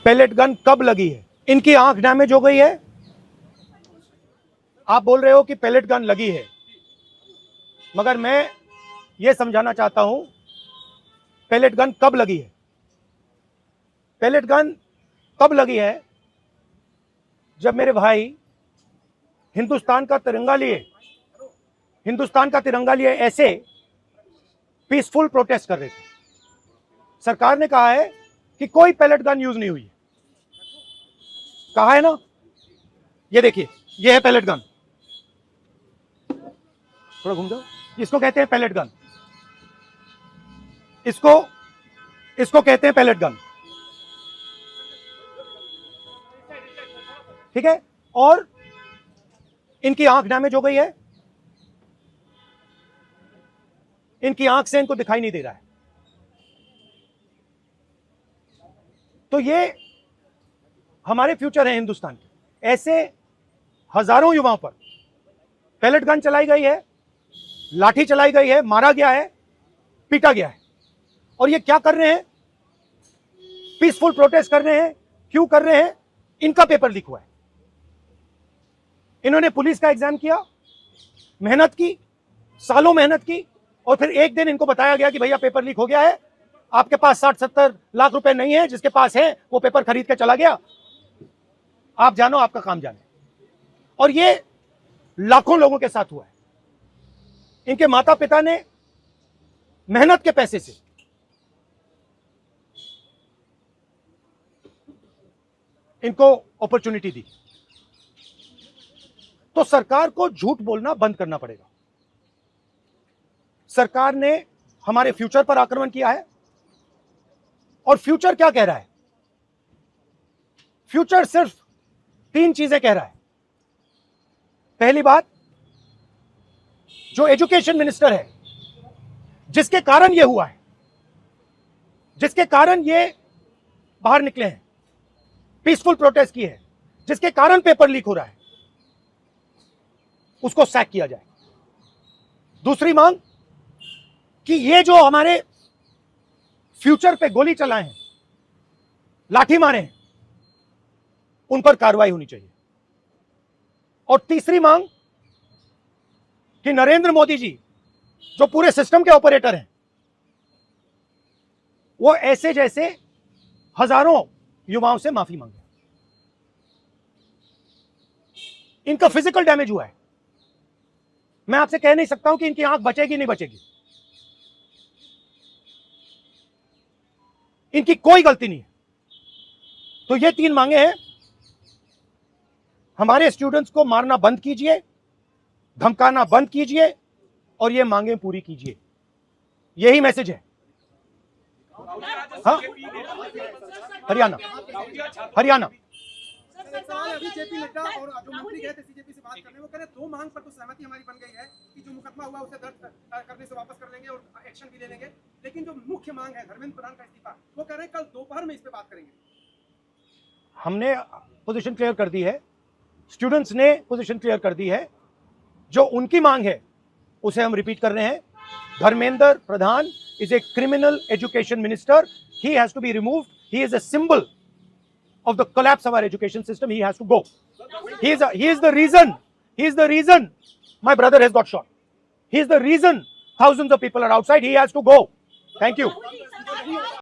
Pellet gun कब लगी है? इनकी आंख डैमेज हो गई है। आप बोल रहे हो कि पेलेट गन लगी है, मगर मैं ये समझाना चाहता हूं पेलेट गन कब लगी है। पेलेट गन कब लगी है? जब मेरे भाई हिंदुस्तान का तिरंगा लिए ऐसे पीसफुल प्रोटेस्ट कर रहे थे। सरकार ने कहा है कि कोई पेलेट गन यूज नहीं हुई है। कहा है ना? ये देखिए, ये है पेलेट गन। थोड़ा घूम जाओ। इसको कहते हैं पेलेट गन। इसको कहते हैं पेलेट गन। ठीक है? और इनकी आंख डैमेज हो गई है। इनकी आंख से इनको दिखाई नहीं दे रहा है। तो ये हमारे फ्यूचर है हिंदुस्तान के। ऐसे हजारों युवाओं पर पेलेट गन चलाई गई है, लाठी चलाई गई है, मारा गया है, पीटा गया है। और ये क्या कर रहे हैं? पीसफुल प्रोटेस्ट कर रहे हैं। क्यों कर रहे हैं? इनका पेपर लीक हुआ है। इन्होंने पुलिस का एग्जाम किया, मेहनत की, सालों मेहनत की, और फिर एक दिन इनको बताया गया कि भैया पेपर लीक हो गया है, आपके पास 60-70 लाख रुपए नहीं है, जिसके पास है वो पेपर खरीद के चला गया, आप जानो, आपका काम जाने। और ये लाखों लोगों के साथ हुआ है। इनके माता पिता ने मेहनत के पैसे से इनको अपॉर्चुनिटी दी। तो सरकार को झूठ बोलना बंद करना पड़ेगा। सरकार ने हमारे फ्यूचर पर आक्रमण किया है, और फ्यूचर क्या कह रहा है? फ्यूचर सिर्फ 3 चीजें कह रहा है। पहली बात, जो एजुकेशन मिनिस्टर है, जिसके कारण यह हुआ है, जिसके कारण ये बाहर निकले हैं, पीसफुल प्रोटेस्ट की है, जिसके कारण पेपर लीक हो रहा है, उसको सैक किया जाए। दूसरी मांग कि ये जो हमारे फ्यूचर पे गोली चलाए हैं, लाठी मारे हैं, उन पर कार्रवाई होनी चाहिए। और तीसरी मांग कि नरेंद्र मोदी जी, जो पूरे सिस्टम के ऑपरेटर हैं, वो ऐसे जैसे हजारों युवाओं से माफी मांगे। इनका फिजिकल डैमेज हुआ है। मैं आपसे कह नहीं सकता हूं कि इनकी आंख बचेगी नहीं बचेगी। इनकी कोई गलती नहीं है। तो ये 3 मांगे हैं। हमारे स्टूडेंट्स को मारना बंद कीजिए, धमकाना बंद कीजिए, और ये मांगे पूरी कीजिए। यही मैसेज है। हाँ, हरियाणा अभी जेपी नड्डा और जो मंत्री गए थे सीजेपी से बात करने, वो कह रहे 2 मांग पर तो सहमति हमारी बन गई है कि जो मुकदमा हुआ उसे दर्ज करने से वापस कर लेंगे और एक्शन भी ले लेंगे। लेकिन जो मुख्य मांग है धर्मेंद्र प्रधान का इस्तीफा, वो कह रहे हैं कल दोपहर में इस पे बात करेंगे। हमने पोजीशन क्लियर कर दी है, स्टूडेंट्स ने पोजीशन क्लियर कर दी है। जो उनकी मांग है उसे हम रिपीट कर रहे हैं। Dharmendra Pradhan is a criminal education minister. He has to be removed. He is a symbol of the collapse of our education system. He has to go. He is the reason. He is the reason my brother has got shot. He is the reason thousands of people are outside. He has to go. Thank you.